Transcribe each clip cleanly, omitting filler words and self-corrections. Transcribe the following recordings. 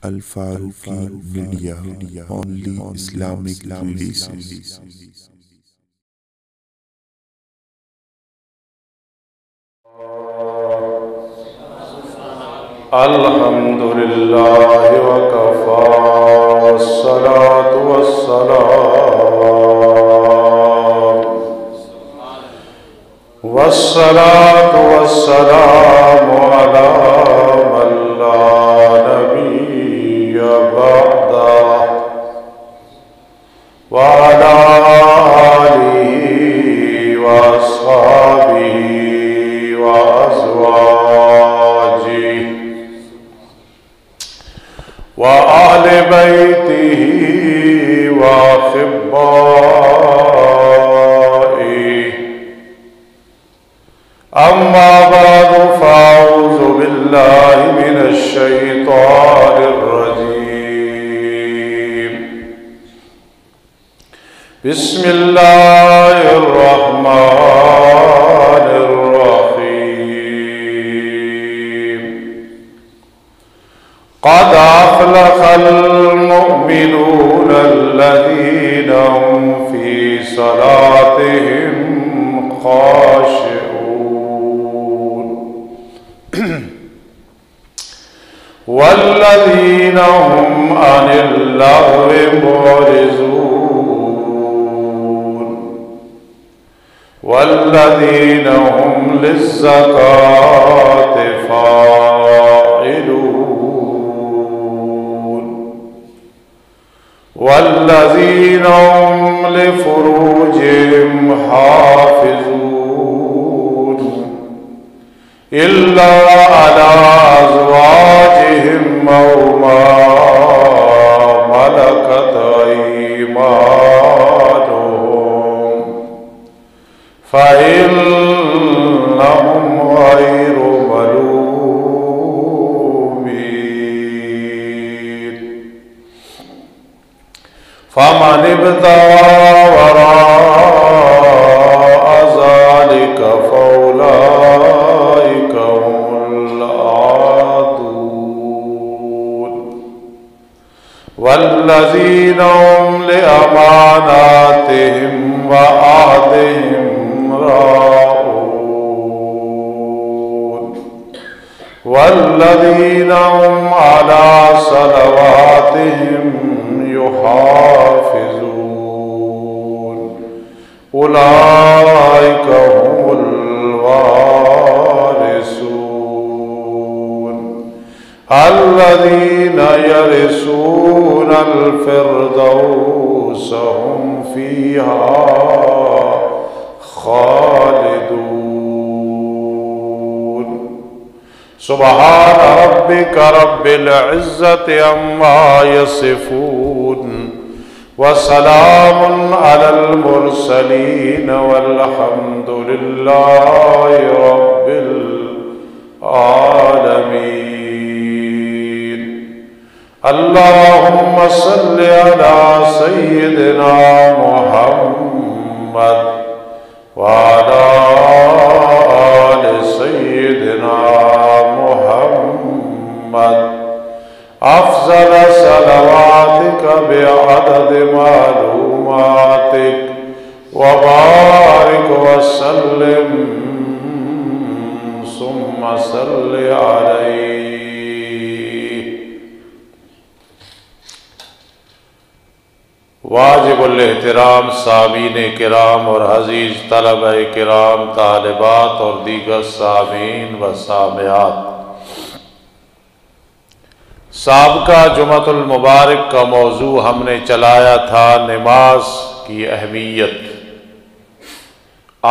Al-Faruqi media, only Islamic releases. الحمد للہ وکفا والصلاة والسلام علی من لا نبی بعدہ وعلی آلہ واصحابہ وازواجہ وآل بیتہ وأحبائہ اما بعد فاعوذ باللہ من الشیطان الرجیم بسم اللہ الرحمن الرحیم قد أفلح المؤمنون الذين هم في صلاتهم خاشعون والذين هم عن اللغو معرضون والذين هم للزكاة فاعلون والذين هم لفروجهم حافظون إلا على أزواجهم أو ما ملكت أيمانهم فإنهم غير ملومين فمن ابتغى وراء ذلك فأولئك هم العادون والذين هم لأماناتهم وعهدهم راعون والذين هم على صلواتهم يحافظون أولئك هم الوارثون الذين يرثون الفردوس هم فيها خالدون سبحان ربك رب العزة عما يصفون وسلام على المرسلين والحمد لله رب العالمين اللهم صل على سيدنا محمد وعلى آل سيدنا محمد أفضل صلواتك بعدد معلوماتك وبارك وسلم ثم صل عليه واجب الاحترام سامعین کرام اور عزیز طلبہ کرام، طالبات اور دیگر سامعین و سامعات، سابقہ جمعۃ المبارک کا موضوع ہم نے چلایا تھا نماز کی اہمیت۔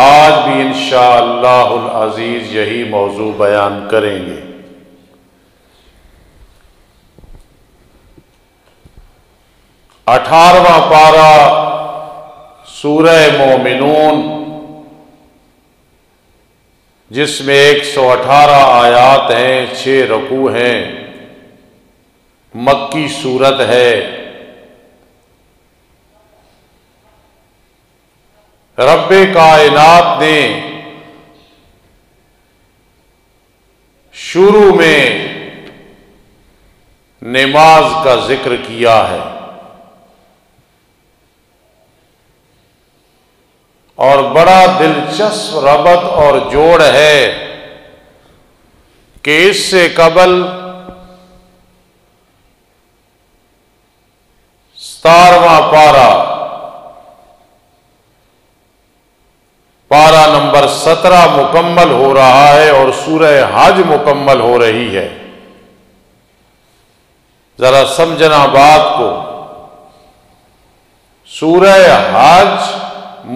آج بھی انشاءاللہ العزیز یہی موضوع بیان کریں گے۔ 18واں پارہ سورہ مومنون، جس میں 118 آیات ہیں، 6 رکوع ہیں، مکی سورت ہے۔ رب کائنات نے شروع میں نماز کا ذکر کیا ہے، اور بڑا دلچسپ ربط اور جوڑ ہے کہ اس سے قبل 17واں پارہ نمبر 17 مکمل ہو رہا ہے اور سورہ حج مکمل ہو رہی ہے۔ ذرا سمجھنا بات کو، سورہ حج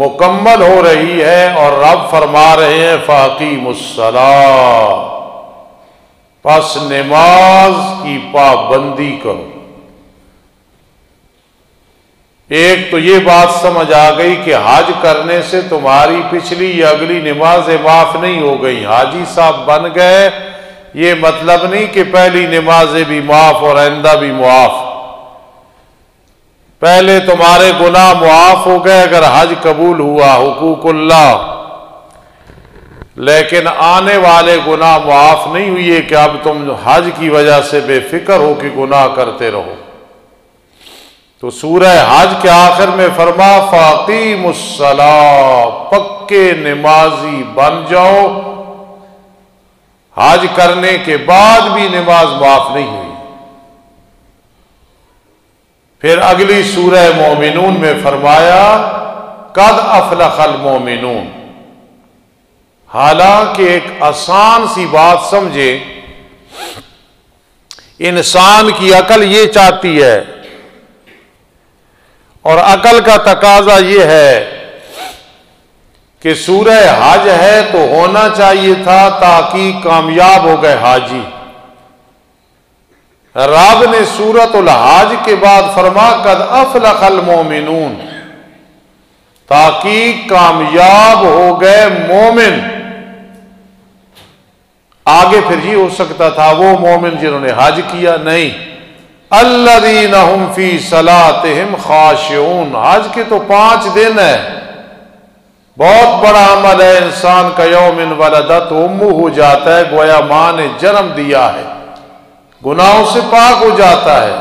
مکمل ہو رہی ہے اور رب فرما رہے ہیں فَأَقِیمُوا الصَّلَاةَ، پس نماز کی پابندی کرو۔ ایک تو یہ بات سمجھ آ گئی کہ حج کرنے سے تمہاری پچھلی یا اگلی نمازیں معاف نہیں ہو گئی، حاجی صاحب بن گئے، یہ مطلب نہیں کہ پہلی نمازیں بھی معاف اور آئندہ بھی معاف۔ پہلے تمہارے گناہ معاف ہو گئے اگر حج قبول ہوا، حقوق اللہ، لیکن آنے والے گناہ معاف نہیں ہوئے کہ اب تم حج کی وجہ سے بے فکر ہو کہ گناہ کرتے رہو۔ تو سورہ حج کے آخر میں فرما فَأَقِیمُوا الصَّلَاةَ، پکے نمازی بن جاؤ۔ حج کرنے کے بعد بھی نماز معاف نہیں ہوئی۔ پھر اگلی سورہ مومنون میں فرمایا قَدْ أَفْلَحَ الْمُؤْمِنُونَ۔ حالانکہ ایک آسان سی بات سمجھے، انسان کی عقل یہ چاہتی ہے، اور عقل کا تقاضا یہ ہے کہ سورہ حج ہے تو ہونا چاہیے تھا تاکہ کامیاب ہو گئے حاجی۔ رب نے سورۃ الحج کے بعد فرما قد افلح المؤمنون، تاکہ کامیاب ہو گئے مومن۔ آگے پھر یہ ہو سکتا تھا وہ مومن جنہوں نے حج کیا، نہیں، الذین هم فی صلاتہم خاشعون۔ حج کے تو 5 دن ہے، بہت بڑا عمل ہے، انسان کا یوم ولدت امہ ہو جاتا ہے، گویا ماں نے جنم دیا ہے، گناہوں سے پاک ہو جاتا ہے۔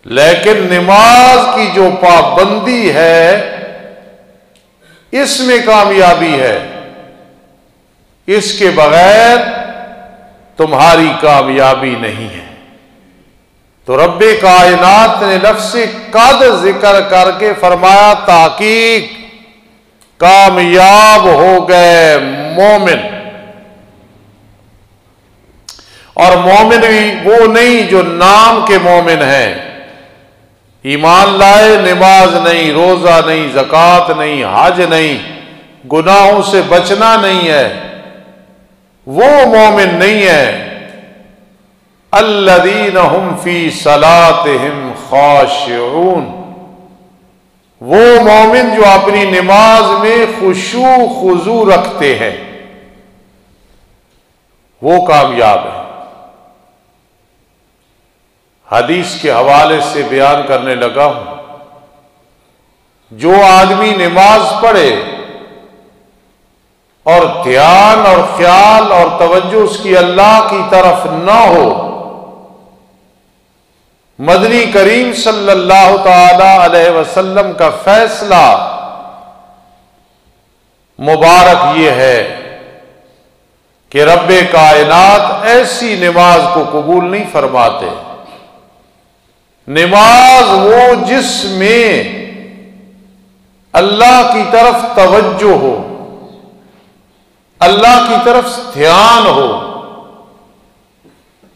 لیکن نماز کی جو پابندی ہے اس میں کامیابی ہے، اس کے بغیر تمہاری کامیابی نہیں ہے۔ تو رب کائنات نے لفظ قد ذکر کر کے فرمایا تحقیق کامیاب ہو گئے مومن۔ اور مومن بھی وہ نہیں جو نام کے مومن ہیں، ایمان لائے، نماز نہیں، روزہ نہیں، زکوٰۃ نہیں، حج نہیں، گناہوں سے بچنا نہیں ہے، وہ مومن نہیں ہے۔ الذین هم فی صلاتہم خاشعون، وہ مومن جو اپنی نماز میں خشوع خضوع رکھتے ہیں، وہ کامیاب ہے۔ حدیث کے حوالے سے بیان کرنے لگا ہوں، جو آدمی نماز پڑھے اور دھیان اور خیال اور توجہ اس کی اللہ کی طرف نہ ہو، مدنی کریم صلی اللہ تعالی علیہ وسلم کا فیصلہ مبارک یہ ہے کہ رب کائنات ایسی نماز کو قبول نہیں فرماتے۔ نماز وہ جس میں اللہ کی طرف توجہ ہو، اللہ کی طرف دھیان ہو،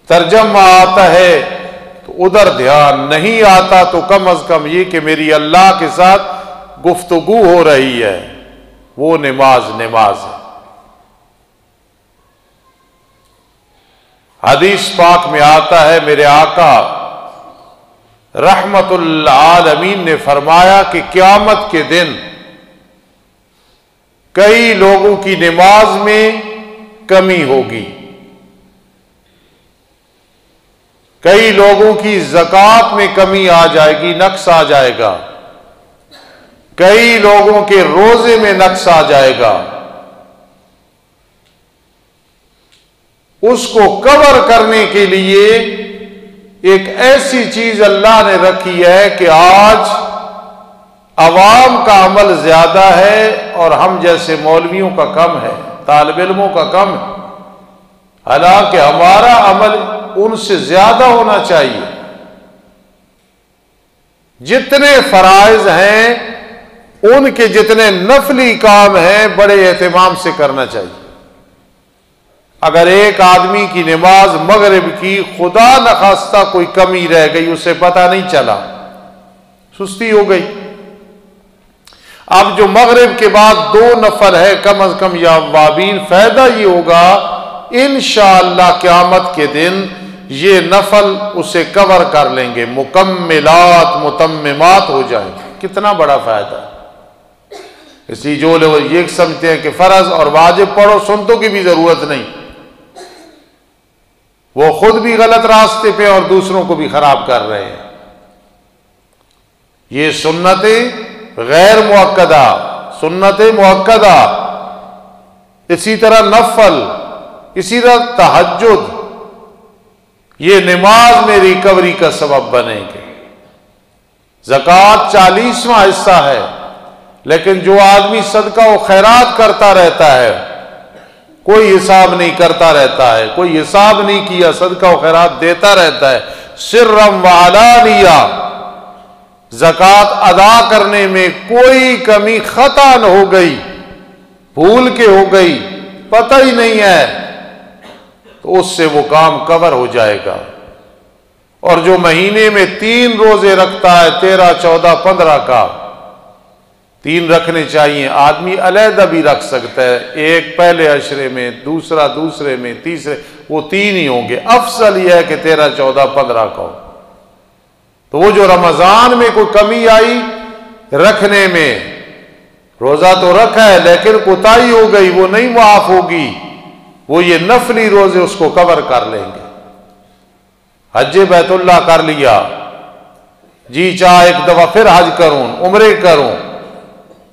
ترجمہ آتا ہے تو ادھر دھیان نہیں آتا تو کم از کم یہ کہ میری اللہ کے ساتھ گفتگو ہو رہی ہے، وہ نماز ہے۔ حدیث پاک میں آتا ہے میرے آقا رحمت العالمین نے فرمایا کہ قیامت کے دن کئی لوگوں کی نماز میں کمی ہوگی، کئی لوگوں کی زکوٰۃ میں کمی آ جائے گی، نقص آ جائے گا، کئی لوگوں کے روزے میں نقص آ جائے گا، اس کو کور کرنے کے لیے ایک ایسی چیز اللہ نے رکھی ہے کہ آج عوام کا عمل زیادہ ہے اور ہم جیسے مولویوں کا کم ہے، طالب علموں کا کم ہے، حالانکہ ہمارا عمل ان سے زیادہ ہونا چاہیے۔ جتنے فرائض ہیں ان کے جتنے نفلی کام ہیں بڑے اہتمام سے کرنا چاہیے۔ اگر ایک آدمی کی نماز مغرب کی خدا نخواستہ کوئی کمی رہ گئی، اسے پتہ نہیں چلا، سستی ہو گئی، اب جو مغرب کے بعد 2 نفل ہے کم از کم یا اوابین، فائدہ یہ ہوگا انشاءاللہ قیامت کے دن یہ نفل اسے کور کر لیں گے، مکملات متممات ہو جائیں گے۔ کتنا بڑا فائدہ ہے۔ اس لیے جو لوگ یہ سمجھتے ہیں کہ فرض اور واجب پڑھو، سنتوں کی بھی ضرورت نہیں، وہ خود بھی غلط راستے پہ اور دوسروں کو بھی خراب کر رہے ہیں۔ یہ سنتیں غیر مؤکدہ، سنت مؤکدہ، اسی طرح نفل، اسی طرح تہجد، یہ نماز میں ریکوری کا سبب بنے گے۔ زکوٰۃ 40واں حصہ ہے، لیکن جو آدمی صدقہ و خیرات کرتا رہتا ہے، کوئی حساب نہیں کرتا رہتا ہے، کوئی حساب نہیں کیا، صدقہ و خیرات دیتا رہتا ہے، سرًا و علانیہ، زکوٰۃ ادا کرنے میں کوئی کمی خطا نہ ہو گئی، بھول کے ہو گئی، پتہ ہی نہیں ہے، تو اس سے وہ کام کور ہو جائے گا۔ اور جو مہینے میں 3 روزے رکھتا ہے، 13، 14، 15 کا، 3 رکھنے چاہیے، آدمی علیحدہ بھی رکھ سکتا ہے، ایک پہلے عشرے میں، دوسرا دوسرے میں، تیسرے، وہ 3 ہی ہوں گے، افضل یہ ہے کہ 13، 14، 15 کا ہو۔ تو وہ جو رمضان میں کوئی کمی آئی رکھنے میں، روزہ تو رکھا ہے لیکن کوتاہی ہو گئی، وہ نہیں معاف ہوگی، وہ یہ نفلی روزے اس کو کور کر لیں گے۔ حج بیت اللہ کر لیا، جی چاہ ایک دفعہ پھر حج کروں، عمرے کروں،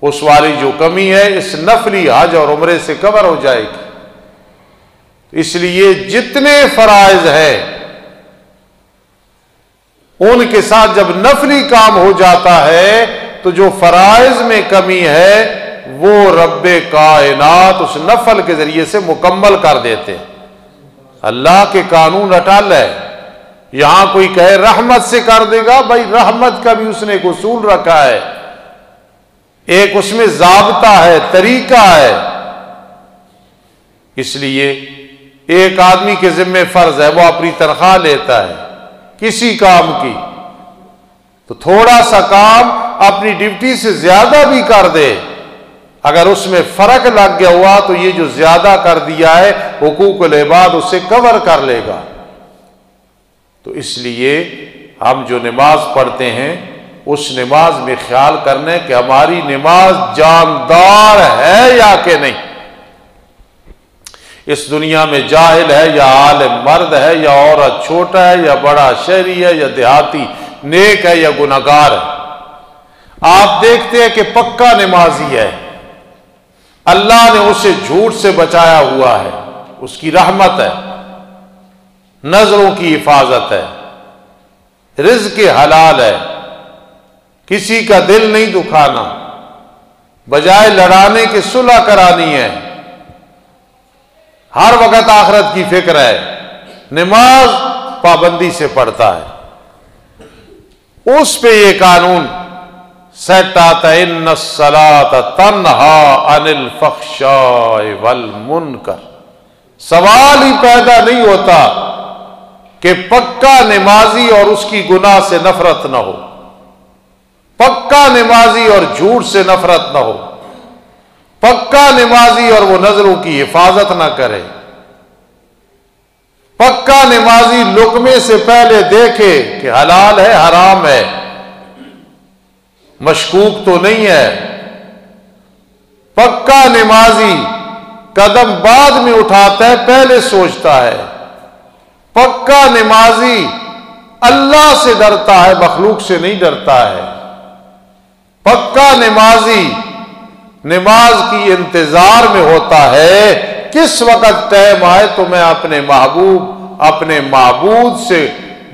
اس والی جو کمی ہے اس نفلی حج اور عمرے سے کور ہو جائے گی۔ اس لیے جتنے فرائض ہیں ان کے ساتھ جب نفلی کام ہو جاتا ہے تو جو فرائض میں کمی ہے وہ رب کائنات اس نفل کے ذریعے سے مکمل کر دیتے ہیں۔ اللہ کے قانون اٹل ہے، یہاں کوئی کہے رحمت سے کر دے گا، بھائی رحمت کا بھی اس نے ایک اصول رکھا ہے، ایک اس میں ضابطہ ہے، طریقہ ہے۔ اس لیے ایک آدمی کے ذمہ فرض ہے، وہ اپنی تنخواہ لیتا ہے کسی کام کی، تو تھوڑا سا کام اپنی ڈیوٹی سے زیادہ بھی کر دے، اگر اس میں فرق لگ گیا ہوا تو یہ جو زیادہ کر دیا ہے حقوق العباد اسے کور کر لے گا۔ تو اس لیے ہم جو نماز پڑھتے ہیں اس نماز میں خیال کرنا ہے کہ ہماری نماز جاندار ہے یا کہ نہیں۔ اس دنیا میں جاہل ہے یا عالم، مرد ہے یا عورت، چھوٹا ہے یا بڑا، شہری ہے یا دیہاتی، نیک ہے یا گنہگار ہے، آپ دیکھتے ہیں کہ پکا نمازی ہے، اللہ نے اسے جھوٹ سے بچایا ہوا ہے، اس کی رحمت ہے، نظروں کی حفاظت ہے، رزق حلال ہے، کسی کا دل نہیں دکھانا، بجائے لڑانے کے صلح کرانی ہے، ہر وقت آخرت کی فکر ہے، نماز پابندی سے پڑھتا ہے، اس پہ یہ قانون سیٹ آتا ہے، ان الصلاۃ تنہا عن الفحشاء والمنکر۔ سوال ہی پیدا نہیں ہوتا کہ پکا نمازی اور اس کی گناہ سے نفرت نہ ہو، پکا نمازی اور جھوٹ سے نفرت نہ ہو، پکا نمازی اور وہ نظروں کی حفاظت نہ کرے، پکا نمازی لقمے سے پہلے دیکھے کہ حلال ہے حرام ہے، مشکوک تو نہیں ہے، پکا نمازی قدم بعد میں اٹھاتا ہے پہلے سوچتا ہے، پکا نمازی اللہ سے ڈرتا ہے مخلوق سے نہیں ڈرتا ہے، پکا نمازی نماز کی انتظار میں ہوتا ہے کس وقت ٹائم آئے تو میں اپنے محبوب اپنے معبود سے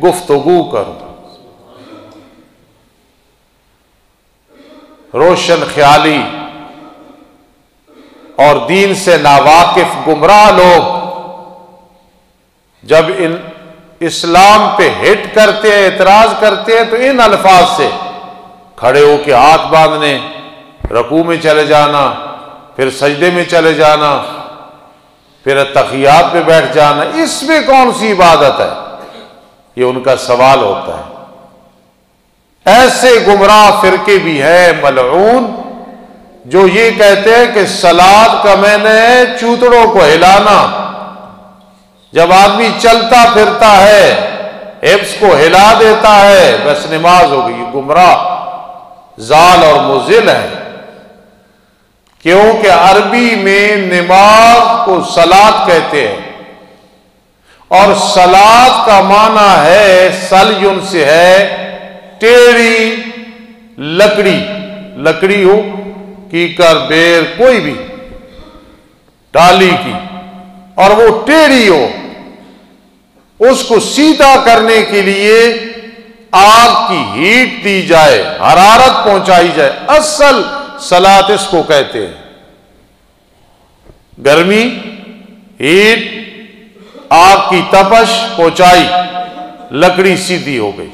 گفتگو کروں. روشن خیالی اور دین سے ناواقف گمراہ لوگ جب ان اسلام پہ ہٹ کرتے ہیں، اعتراض کرتے ہیں، تو ان الفاظ سے کھڑے ہو کے ہاتھ باندھنے، رکوع میں چلے جانا، پھر سجدے میں چلے جانا، پھر تحیات پہ بیٹھ جانا، اس میں کون سی عبادت ہے؟ یہ ان کا سوال ہوتا ہے. ایسے گمراہ فرقے بھی ہیں ملعون جو یہ کہتے ہیں کہ صلاۃ کا معنی ہے چوتڑوں کو ہلانا. جب آدمی چلتا پھرتا ہے، حفظ کو ہلا دیتا ہے، بس نماز ہو گئی. گمراہ ضال اور مضل ہے، کیونکہ عربی میں نماز کو صلاۃ کہتے ہیں، اور صلاۃ کا معنی ہے سلیون سے ہے ٹیڑھی لکڑی. لکڑی ہو کیکر بیر کوئی بھی ڈالی کی، اور وہ ٹیڑھی ہو، اس کو سیدھا کرنے کے لیے آگ کی ہیٹ دی جائے، حرارت پہنچائی جائے. اصل صلاۃ اس کو کہتے ہیں. گرمی، ہیٹ، آگ کی تپش پہنچائی، لکڑی سیدھی ہو گئی.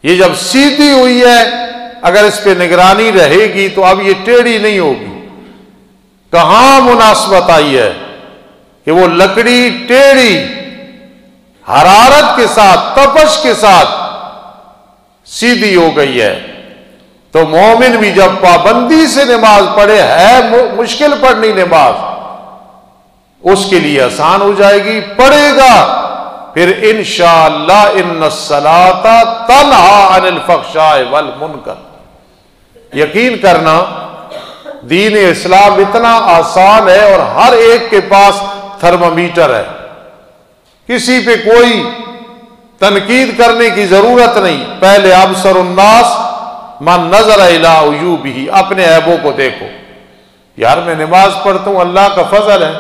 یہ جب سیدھی ہوئی ہے، اگر اس پہ نگرانی رہے گی تو اب یہ ٹیڑھی نہیں ہوگی. کہاں مناسبت آئی ہے کہ وہ لکڑی ٹیڑھی حرارت کے ساتھ، تپش کے ساتھ سیدھی ہو گئی ہے. تو مومن بھی جب پابندی سے نماز پڑھے، ہے مشکل پڑھنی نماز، اس کے لیے آسان ہو جائے گی، پڑھے گا، پھر انشاءاللہ ان الصلاۃ تنہی عن الفحشاء والمنکر. یقین کرنا دین اسلام اتنا آسان ہے، اور ہر ایک کے پاس تھرمامیٹر ہے. کسی پہ کوئی تنقید کرنے کی ضرورت نہیں. پہلے ابصر الناس من نظر الی عیوبہ، اپنے عیبوں کو دیکھو. یار میں نماز پڑھتا ہوں، اللہ کا فضل ہے،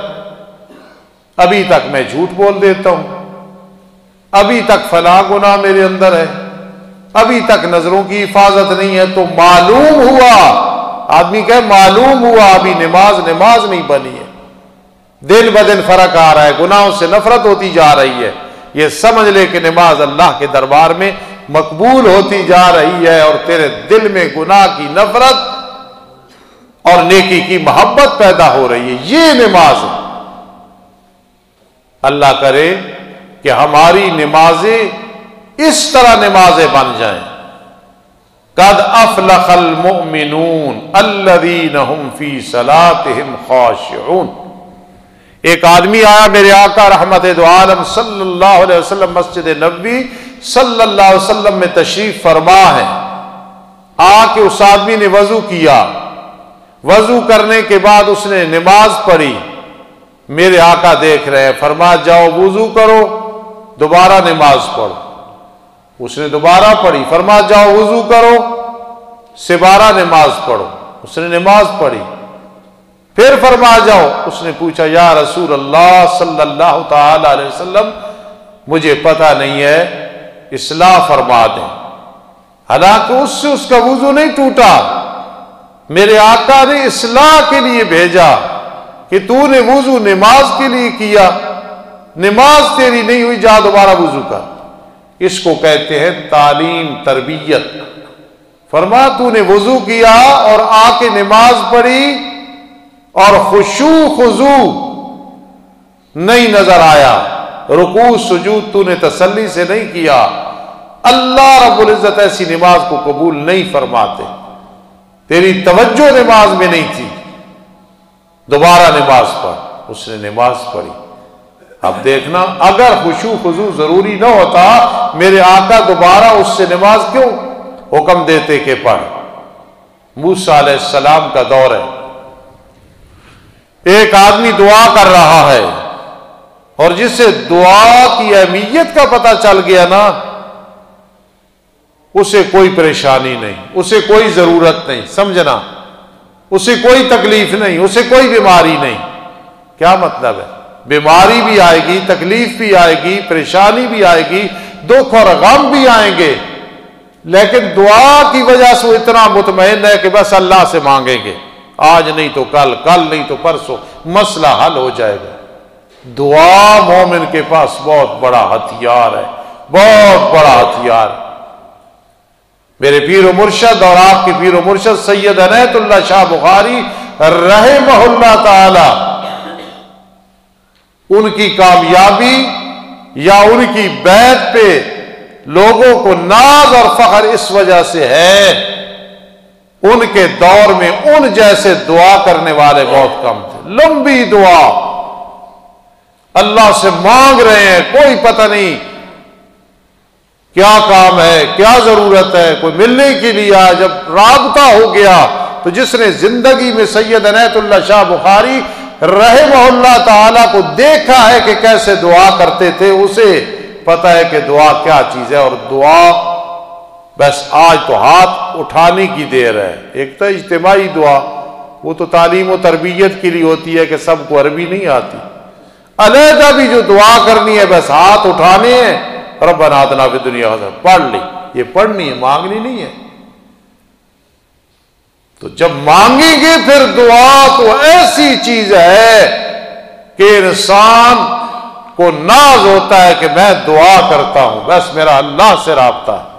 ابھی تک میں جھوٹ بول دیتا ہوں، ابھی تک فلاں گناہ میرے اندر ہے، ابھی تک نظروں کی حفاظت نہیں ہے. تو معلوم ہوا، آدمی کہے معلوم ہوا ابھی نماز نہیں بنی ہے. دن بدن فرق آ رہا ہے، گناہوں سے نفرت ہوتی جا رہی ہے. یہ سمجھ لے کہ نماز اللہ کے دربار میں مقبول ہوتی جا رہی ہے، اور تیرے دل میں گناہ کی نفرت اور نیکی کی محبت پیدا ہو رہی ہے. یہ نماز ہے. اللہ کرے کہ ہماری نمازیں اس طرح نمازیں بن جائیں. قد افلح المؤمنون الذین هم فی صلاتهم خاشعون. ایک آدمی آیا، میرے آقا رحمت دو عالم صلی اللہ علیہ وسلم مسجد نبوی صلی اللہ علیہ وسلم میں تشریف فرما ہے. آ کے اس آدمی نے وضو کیا، وضو کرنے کے بعد اس نے نماز پڑھی. میرے آقا دیکھ رہے ہیں، فرما جاؤ وضو کرو، دوبارہ نماز پڑھو. اس نے دوبارہ پڑھی، فرما جاؤ وضو کرو، سبارہ نماز پڑھو. اس نے نماز پڑھی. پھر فرما جاؤ. اس نے پوچھا یا رسول اللہ صلی اللہ تعالی علیہ وسلم، مجھے پتہ نہیں ہے، اصلاح فرما دیں. حالانکہ اس سے اس کا وضو نہیں ٹوٹا. میرے آقا نے اصلاح کے لیے بھیجا کہ تو نے وضو نماز کے لیے کیا، نماز تیری نہیں ہوئی، جا دوبارہ وضو کر. اس کو کہتے ہیں تعلیم، تربیت. فرما تو نے وضو کیا اور آ کے نماز پڑھی، اور خشوع خضوع نہیں نظر آیا، رکوع سجود تو نے تسلی سے نہیں کیا، اللہ رب العزت ایسی نماز کو قبول نہیں فرماتے. تیری توجہ نماز میں نہیں تھی، دوبارہ نماز پڑھ. اس نے نماز پڑھی. اب دیکھنا، اگر خشوع خضوع ضروری نہ ہوتا، میرے آقا دوبارہ اس سے نماز کیوں حکم دیتے کہ پڑھ. موسیٰ علیہ السلام کا دور ہے، ایک آدمی دعا کر رہا ہے، اور جسے دعا کی اہمیت کا پتہ چل گیا نا، اسے کوئی پریشانی نہیں، اسے کوئی ضرورت نہیں، سمجھنا، اسے کوئی تکلیف نہیں، اسے کوئی بیماری نہیں. کیا مطلب ہے؟ بیماری بھی آئے گی، تکلیف بھی آئے گی، پریشانی بھی آئے گی، دکھ اور غم بھی آئیں گے، لیکن دعا کی وجہ سے وہ اتنا مطمئن ہے کہ بس اللہ سے مانگیں گے، آج نہیں تو کل، کل نہیں تو پرسوں مسئلہ حل ہو جائے گا۔ دعا مومن کے پاس بہت بڑا ہتھیار ہے، بہت بڑا ہتھیار۔ میرے پیر و مرشد اور آپ کے پیر و مرشد سید عنایت اللہ شاہ بخاری رحمہ اللہ تعالی، ان کی کامیابی یا ان کی بیعت پہ لوگوں کو ناز اور فخر اس وجہ سے ہے، ان کے دور میں ان جیسے دعا کرنے والے بہت کم تھے۔ لمبی دعا اللہ سے مانگ رہے ہیں، کوئی پتہ نہیں کیا کام ہے، کیا ضرورت ہے، کوئی ملنے کے لیے آیا۔ جب رابطہ ہو گیا تو جس نے زندگی میں سید عنایت اللہ شاہ بخاری رحمہ اللہ تعالی کو دیکھا ہے کہ کیسے دعا کرتے تھے، اسے پتہ ہے کہ دعا کیا چیز ہے۔ اور دعا بس آج تو ہاتھ اٹھانے کی دیر ہے۔ ایک تو اجتماعی دعا، وہ تو تعلیم و تربیت کے لیے ہوتی ہے کہ سب کو عربی نہیں آتی۔ علیحدہ بھی جو دعا کرنی ہے بس ہاتھ اٹھانے ہیں، ربنا آتنا فی الدنیا حسنہ، پڑھ لی، یہ پڑھنی ہے، مانگنی نہیں ہے۔ تو جب مانگیں گے پھر دعا تو ایسی چیز ہے کہ انسان کو ناز ہوتا ہے کہ میں دعا کرتا ہوں، بس میرا اللہ سے رابطہ ہے۔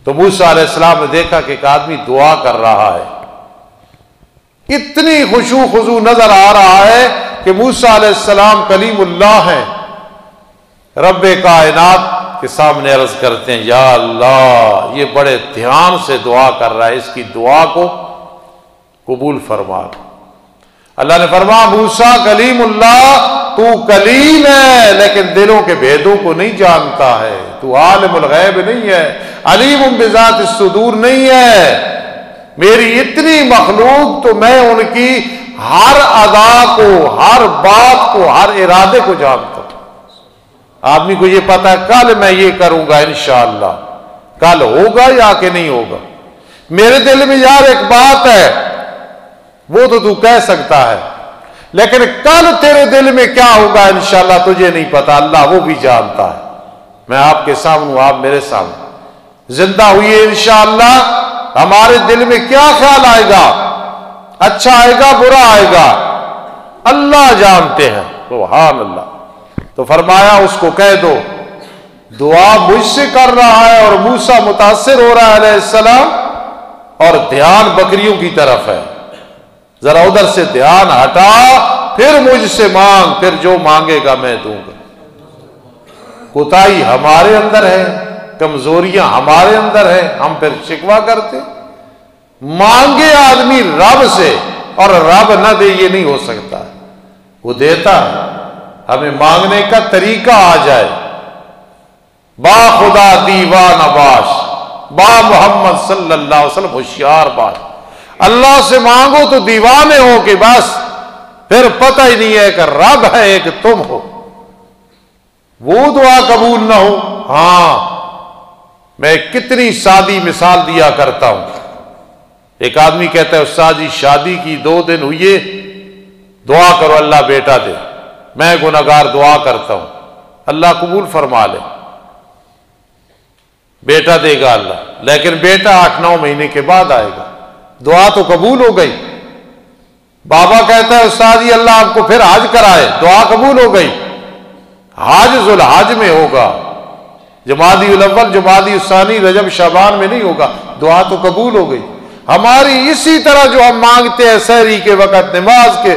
تو موسیٰ علیہ السلام نے دیکھا کہ ایک آدمی دعا کر رہا ہے، اتنی خشوع خضوع نظر آ رہا ہے کہ موسیٰ علیہ السلام کلیم اللہ ہیں، رب کائنات کے سامنے عرض کرتے ہیں یا اللہ یہ بڑے دھیان سے دعا کر رہا ہے، اس کی دعا کو قبول فرما۔ اللہ نے فرمایا موسیٰ کلیم اللہ تو کلیم ہے لیکن دلوں کے بھیدوں کو نہیں جانتا ہے، تو عالم الغیب نہیں ہے، علیم بذات الصدور نہیں ہے۔ میری اتنی مخلوق تو میں ان کی ہر ادا کو، ہر بات کو، ہر ارادے کو جانتا ہوں۔ آدمی کو یہ پتا ہے کل میں یہ کروں گا انشاءاللہ، کل ہوگا یا کہ نہیں ہوگا۔ میرے دل میں یار ایک بات ہے وہ تو کہہ سکتا ہے، لیکن کل تیرے دل میں کیا ہوگا انشاءاللہ تجھے نہیں پتا، اللہ وہ بھی جانتا ہے۔ میں آپ کے سامنے ہوں، آپ میرے سامنے، زندہ ہوئی انشاءاللہ ہمارے دل میں کیا خیال آئے گا، اچھا آئے گا برا آئے گا، اللہ جانتے ہیں، سبحان اللہ۔ تو فرمایا اس کو کہہ دو دعا مجھ سے کر رہا ہے، اور موسیٰ متاثر ہو رہا ہے علیہ السلام، اور دھیان بکریوں کی طرف ہے، ذرا ادھر سے دھیان ہٹا، پھر مجھ سے مانگ، پھر جو مانگے گا میں دوں گا۔ کوتاہی ہمارے اندر ہے، کمزوریاں ہمارے اندر ہیں، ہم پھر شکوہ کرتے۔ مانگے آدمی رب سے اور رب نہ دے یہ نہیں ہو سکتا، وہ دیتا ہے، ہمیں مانگنے کا طریقہ آ جائے۔ با خدا دیوان باش، با محمد صلی اللہ علیہ وسلم ہوشیار باش۔ اللہ سے مانگو تو دیوانے ہو کہ بس پھر پتہ ہی نہیں ہے کہ رب ہے ایک تم ہو، وہ دعا قبول نہ ہو۔ ہاں میں کتنی سادی مثال دیا کرتا ہوں، ایک آدمی کہتا ہے استاد جی شادی کی 2 دن ہوئے، دعا کرو اللہ بیٹا دے۔ میں گناہگار دعا کرتا ہوں، اللہ قبول فرما لے، بیٹا دے گا اللہ، لیکن بیٹا 8-9 مہینے کے بعد آئے گا، دعا تو قبول ہو گئی۔ بابا کہتا ہے استاد جی اللہ آپ کو پھر حج کرائے، دعا قبول ہو گئی، حج ذوالحج میں ہوگا، جمادی الاول جمادی الثانی رجب شعبان میں نہیں ہوگا، دعا تو قبول ہو گئی۔ ہماری اسی طرح جو ہم مانگتے ہیں سحری کے وقت، نماز کے،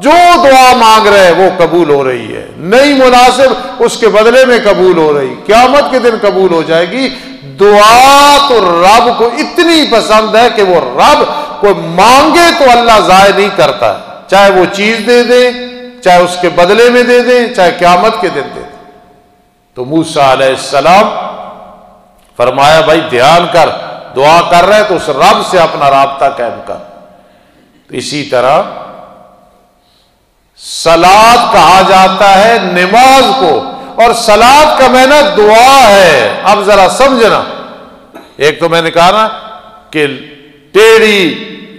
جو دعا مانگ رہے ہیں وہ قبول ہو رہی ہے، نہیں مناسب اس کے بدلے میں قبول ہو رہی، قیامت کے دن قبول ہو جائے گی۔ دعا تو رب کو اتنی پسند ہے کہ وہ رب کو مانگے تو اللہ ضائع نہیں کرتا ہے، چاہے وہ چیز دے دے، چاہے اس کے بدلے میں دے دیں، چاہے قیامت کے دن دے دیں۔ تو موسیٰ علیہ السلام فرمایا بھائی دھیان کر، دعا کر رہے تو اس رب سے اپنا رابطہ قائم کر۔ تو اسی طرح صلاۃ کہا جاتا ہے نماز کو، اور صلاۃ کا معنی دعا ہے۔ اب ذرا سمجھنا، ایک تو میں نے کہا نا کہ ٹیڑھی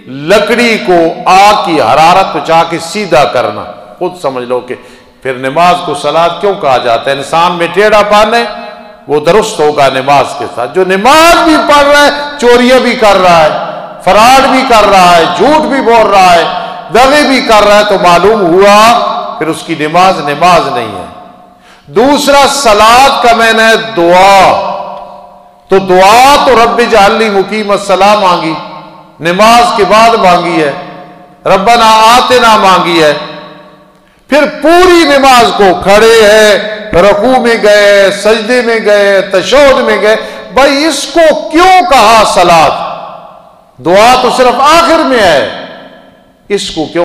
لکڑی کو آگ کی حرارت پہنچا کے سیدھا کرنا، خود سمجھ لو کہ پھر نماز کو صلاۃ کیوں کہا جاتا ہے؟ انسان میں ٹیڑھا پن ہے، وہ درست ہوگا نماز کے ساتھ۔ جو نماز بھی پڑھ رہا ہے، چوریاں بھی کر رہا ہے، فراڈ بھی کر رہا ہے، جھوٹ بھی بول رہا ہے، دغے بھی کر رہا ہے، تو معلوم ہوا پھر اس کی نماز نہیں ہے۔ دوسرا صلاۃ کا معنی ہے دعا، تو دعا تو رب اجعلنی مقیم الصلاۃ مانگی، نماز کے بعد مانگی ہے، ربنا آتنا مانگی ہے، پھر پوری نماز کو کھڑے ہیں، رکوع میں گئے، سجدے میں گئے، تشہد میں گئے، بھائی اس کو کیوں کہا صلاۃ؟ دعا تو صرف آخر میں ہے، اس کو کیوں